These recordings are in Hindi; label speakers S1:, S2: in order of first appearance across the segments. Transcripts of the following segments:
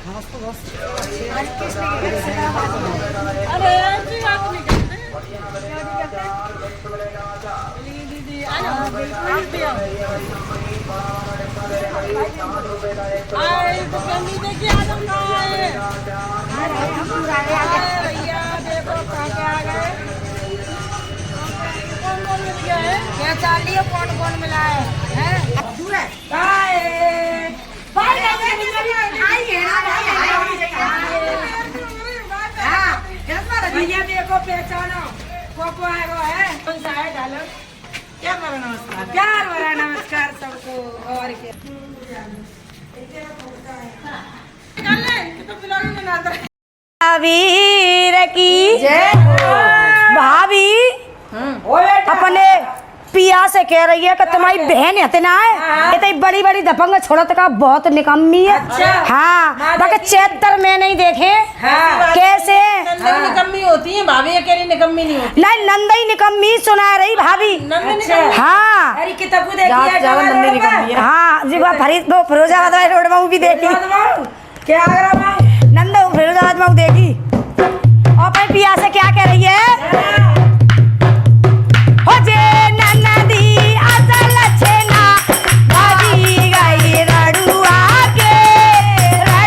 S1: अरे ऐसी बात नहीं करते दीदी। आए तो कमी देखिए आलम ना आए। भैया देखो कहाँ के आ गए। कौन कौन मिल गया है? क्या चाल लियो कौन कौन मिला है? भैया देखो पहचानो को है वो है कौन सा है डालो। क्या भरा नमस्कार, प्यार भरा नमस्कार सबको। और क्या
S2: वीर की
S3: जय
S2: भाभी अपने पिया से कह रही है कि तुम्हारी बहन है ना है इतनी बड़ी बड़ी दबंग छोड़त का बहुत निकम्मी है। हाँ बाकी चैतर में नहीं देखे कैसे
S1: निकम्मी होती है भाभी, अकेली निकम्मी नहीं होती।
S2: नहीं नंदई निकम्मी सुना रही भाभी। हाँ
S1: अरे किताबू देखी
S2: हाँ जी वो फिरोजाबाद वाले रोड में भी देखी।
S1: क्या
S2: नंदा फिरोजाबाद में देखी। और अपने पिया से क्या कह रही है? हो जे ननदी असल छेना भागी गई रड़ुआ के जे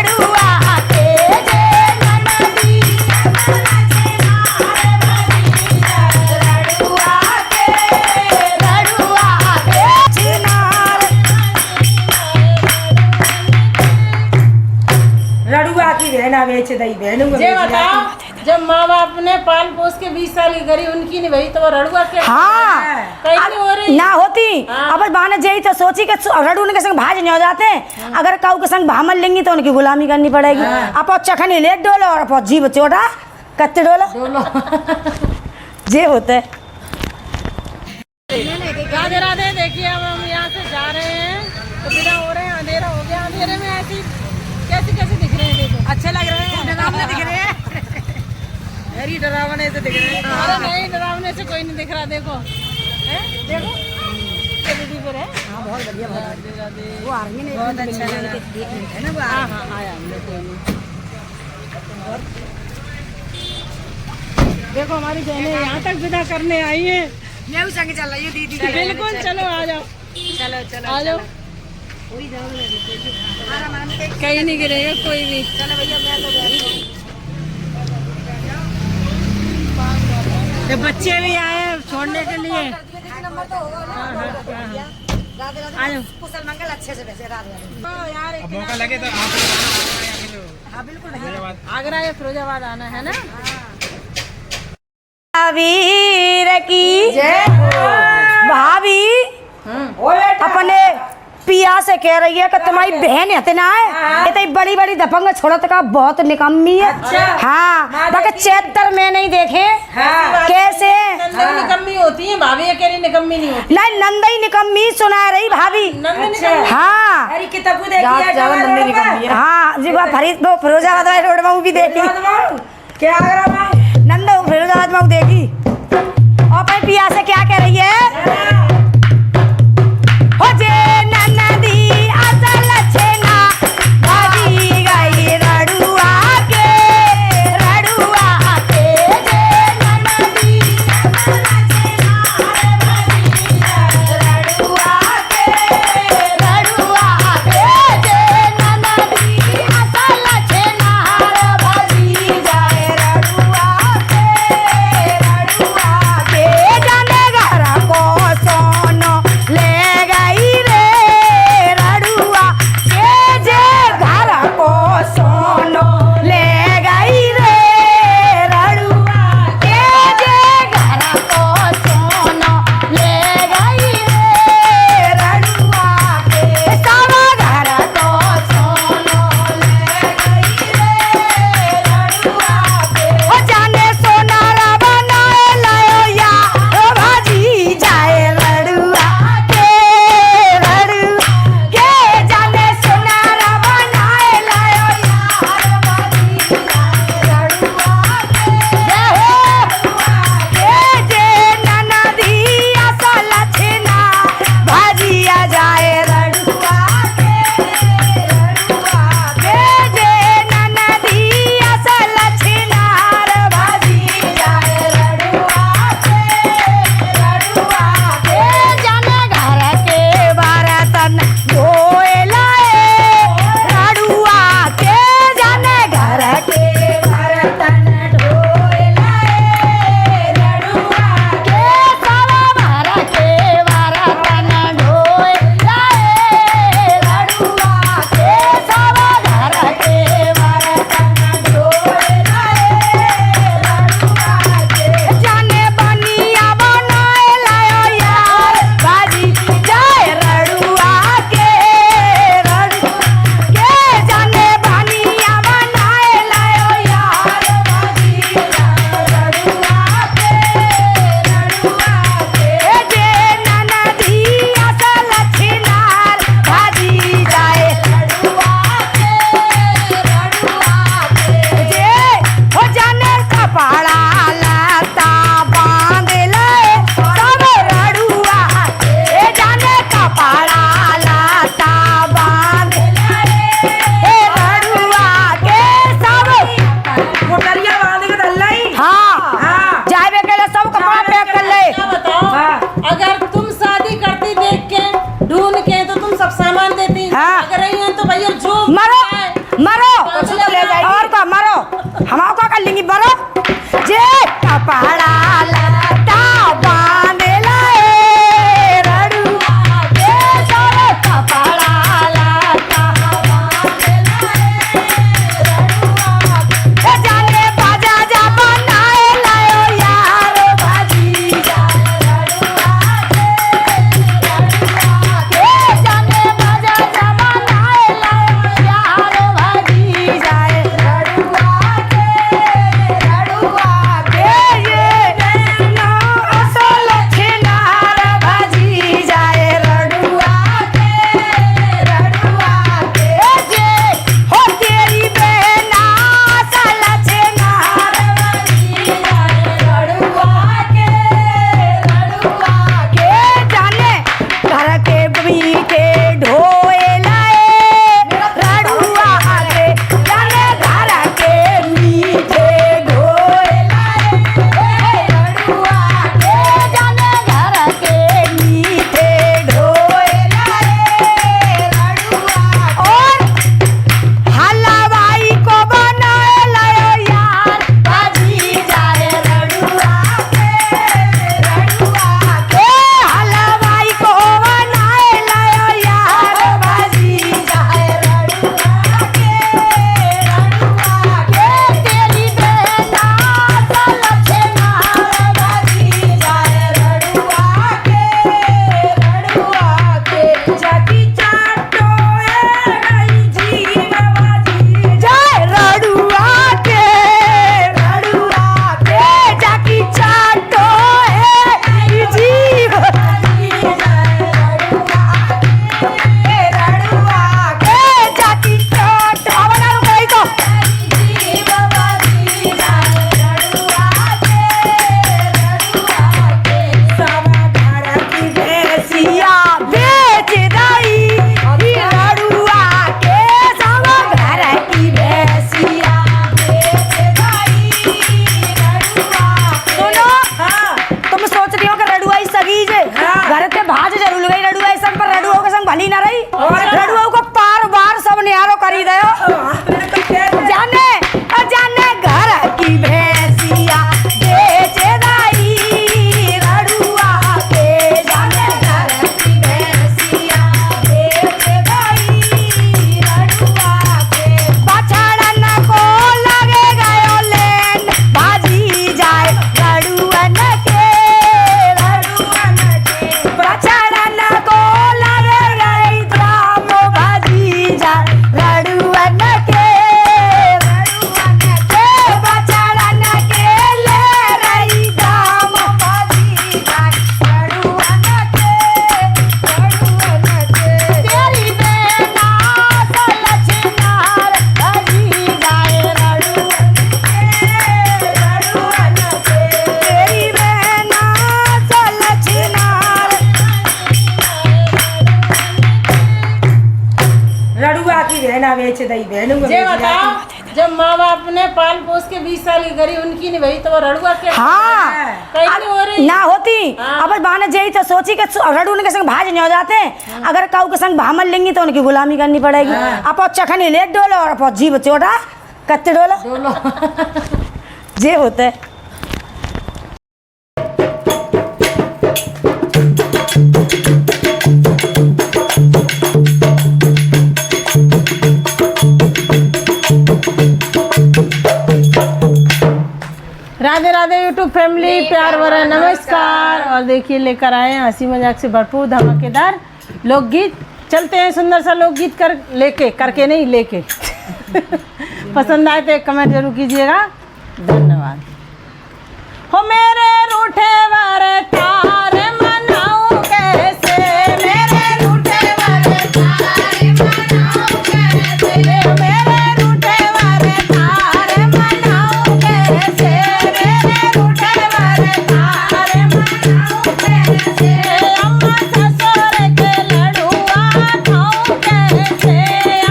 S2: ननदी असल छेना रड़ुआ के चिनार।
S1: रड़ुआ की बहना बेच दई बहनों को बताओ। जब माँ बाप ने पाल पोस के 20 साल की करी उनकी नहीं भाई तो वो रड़ुआ क्या?
S2: हाँ
S1: कहीं नहीं हो रही
S2: ना होती। अब बाने जई तो सोची के रड़ू के संग भाज नहीं हो जाते। अगर काऊ के संग भामल लेंगी तो उनकी गुलामी करनी पड़ेगी। आप चखनी लेट डोलो और आप जीव चोटा कत्ते डोलो जे होते।
S1: राधे राधे। देखिए अब हम यहाँ से जा रहे हैं तो बिना हो रहे हैं, अंधेरा हो गया। अंधेरे में ऐसी कैसे कैसे दिख रहे हैं? देखो अच्छे लग रहे हैं, डरावने दिख रहे हैं। अरे डरावने से दिख रहे हैं। अरे नहीं डरावने से कोई नहीं दिख रहा। देखो देखो दीदी पर है।
S2: हाँ बहुत बढ़िया वो आर्मी ने
S1: बहुत अच्छा लगा
S2: है ना वो।
S1: हाँ हाँ आया हमने कोई नहीं। देखो हमारी बहनें यहाँ तक विदा करने आई हैं।
S2: मैं भी संग चल रही हूँ दीदी।
S1: बिल्कुल चलो आ जाओ,
S2: चलो चलो
S1: आ जाओ। कहीं नहीं गिरेगा कोई भी।
S2: चलो भैया मैं तो
S1: ये बच्चे भी आए छोड़ने के लिए।
S2: नंबर तो होगा ना।
S1: आ जाओ।
S2: कुशल मंगल अच्छे से वैसे राधे
S1: यार
S4: अब मौका लगे तो आप
S2: हाँ बिल्कुल भैया।
S1: आगरा या फिरोजाबाद आना है ना।
S2: वीर की
S3: जय
S2: भाभी अपने पिया से कह रही है कि तुम्हारी बहन है ना है इतनी बड़ी बड़ी दबंग छोड़त का बहुत निकम्मी है। हाँ बाकी चैतर में नहीं देखे कैसे
S1: निकम्मी होती है भाभी, अकेली निकम्मी नहीं होती।
S2: नहीं नंदई निकम्मी सुना रही भाभी। हाँ
S1: अरे किताबू देखी।
S2: हाँ जी वो फिरोजाबाद वाले रोड में भी देखी।
S1: क्या
S2: नंदा फिरोजाबाद में देखी। और अपने पिया से क्या कह रही है? हो जे ननदी असल छेना भागी गई रड़ुआ के जे ननदी असल छेना रड़ुआ के जे ननदी असल छेना भागी जाए रड़ुआ के जाने घर को अरे ते भाज जरूर गई रडुआ संग पर रडुआ के संग भली ना रही रडुआ को पार बार सब निहारो करी दयो जाने घर की भैंसिया बेचे दाई रडुआ के जाने घर की भैंसिया बेचे दाई रडुआ के बछड़न को लगे गयो लेन भाजी जाए रडुअन के बछड़न को लगे गई द्राम भाजी जाए रडुअन के बछड़न के ले रही द्राम भाजी जाए रडुअन के तेरी बेना सलचनार भाजी जाए रडुअन के तेरी बेना सलचनार
S3: रडुआ की बहना बेच दई बहनों को
S1: ये
S3: बेच
S1: बताओ जब माँ बाप ने पाल पोस के 20 साल की करी उनकी नहीं भाई तो वो रड़ुआ क्या
S2: हाँ
S1: कहीं नहीं हो रही
S2: ना होती
S1: हाँ।
S2: अब बाने जई तो सोची के रडू के संग भाज नहीं हो जाते अगर काऊ के संग भामल लेंगी तो उनकी गुलामी करनी पड़ेगी आप चखनी लेट डोलो और आप जीभ चोटा कत्ते डोलो
S1: बोलो
S2: जे होते है।
S1: राधे राधे यूट्यूब फैमिली प्यार भरा नमस्कार। और देखिए लेकर आए हैं हंसी मजाक से भरपूर धमाकेदार लोकगीत। चलते हैं सुंदर सा लोकगीत करके नहीं लेके पसंद आए तो एक कमेंट जरूर कीजिएगा। धन्यवाद। हो मेरे रूठे वारे तार मनाऊं कैसे मेरे रूठे वारे तार मनाऊं कैसे मेरे रूठे वारे तार मनाऊं कैसे मेरे रूठे वारे तार मनाऊं कैसे अम्मा ससुर के लड़ुआ खाऊं कैसे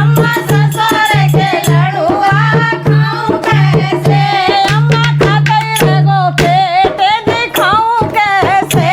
S1: अम्मा ससुर के लड़ुआ खाऊं कैसे अम्मा खाते रगो पेट दिखाऊं कैसे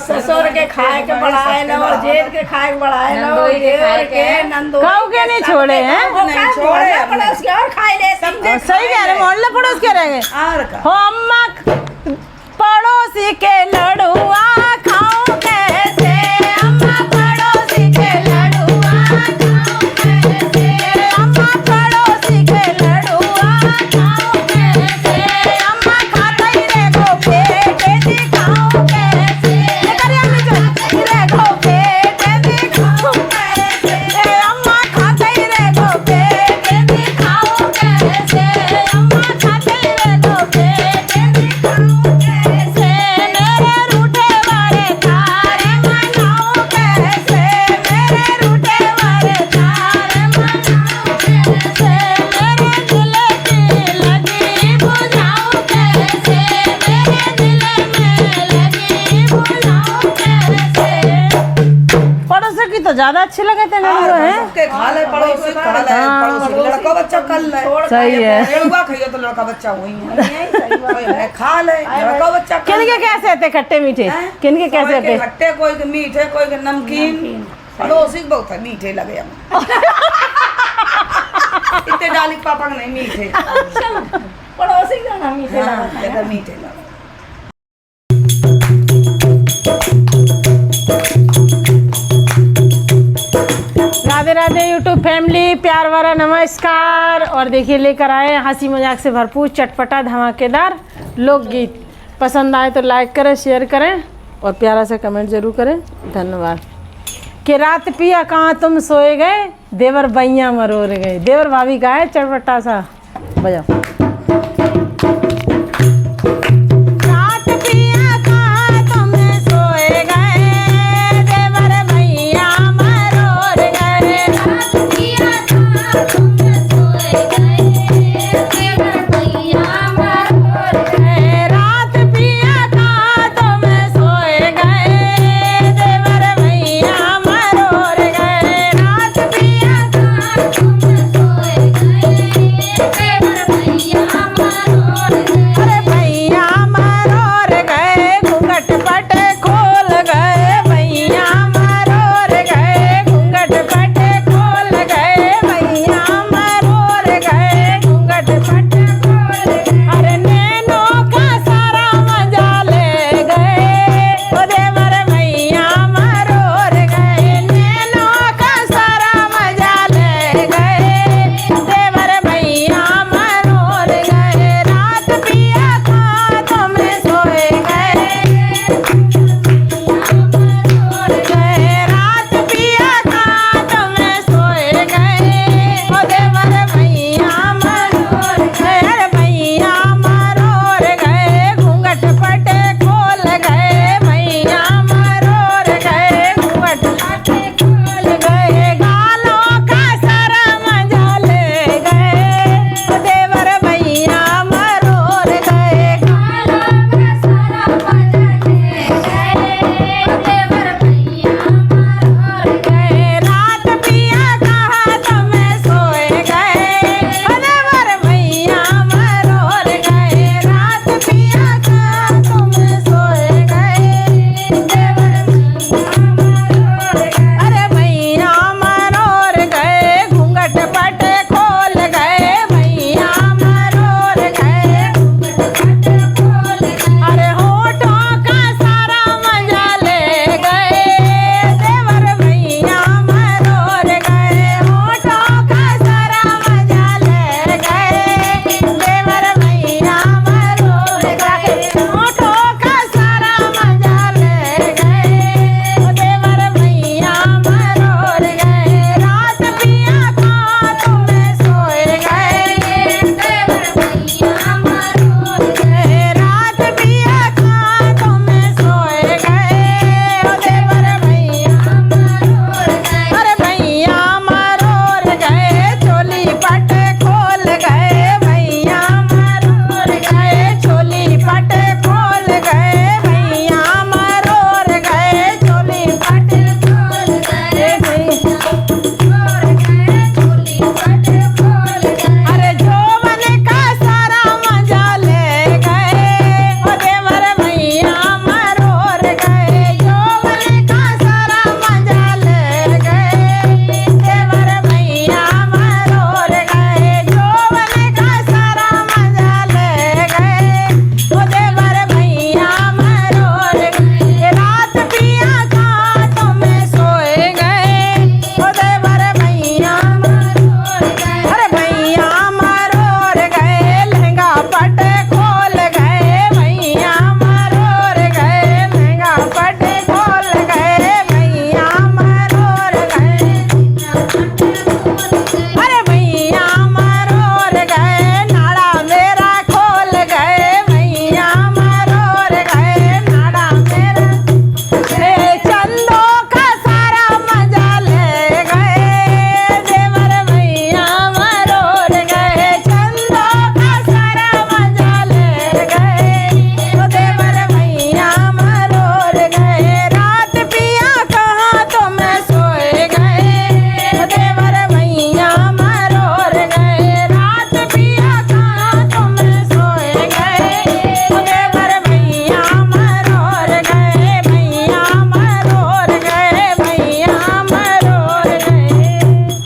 S3: ससुर के खाए के बढ़ाए लो और जेठ के खाए के बढ़ाए लो देवर के नंदो
S1: काऊ के नहीं छोड़े हैं
S3: नहीं छोड़े पड़ोस के और खाए ले समझे
S1: सही कह रहे मोहल्ले पड़ोस के रहेंगे
S3: और का
S1: हो अम्मा पड़ोसी के लड़ुआ खाऊं कैसे अम्मा पड़ोसी के लड़ुआ खाऊं कैसे अम्मा पड़ोसी के लड़ुआ खाऊं कैसे अम्मा खाता ही रे गो पेटे दिखाऊं कैसे करे अम्मी रे गो पेटे दिखाऊं कैसे अम्मा खाता ही रे गो पेटे दिखाऊं कैसे अम्मा खाता ही रे गो पेटे दिखाऊं कैसे मेरे रूठे वाले तारे मनाऊं कैसे मेरे रूठे वाले तारे मनाऊं कैसे मेरे दिल की लगी बुझाऊं कैसे मेरे दिल में लगी बुझाऊं कैसे पड़ोसी की तो ज्यादा अच्छे लगे थे मेरे को हैं
S3: के खा ले पड़ोस खा ले पड़ोस लड़का बच्चा कर ले
S1: सही है
S3: लड़का खाइयो तो लड़का बच्चा वही है खा ले लड़का बच्चा
S1: किनके कैसे होते खट्टे मीठे किनके कैसे होते
S3: खट्टे कोई के मीठे कोई के नमकीन पड़ोसी के बहुत मीठे लगे हम इतने डाली पापा के नहीं मीठे
S1: पड़ोसी का नाम मीठे
S3: ज्यादा मीठे लगे
S1: राधे राधे यूट्यूब फैमिली प्यार भरा नमस्कार। और देखिए लेकर आए हैं हंसी मजाक से भरपूर चटपटा धमाकेदार लोकगीत। पसंद आए तो लाइक करें शेयर करें और प्यारा सा कमेंट जरूर करें। धन्यवाद। कि रात पिया कहाँ तुम सोए गए देवर बैया मरोड़ गए। देवर भाभी का है चटपटा सा बजाओ।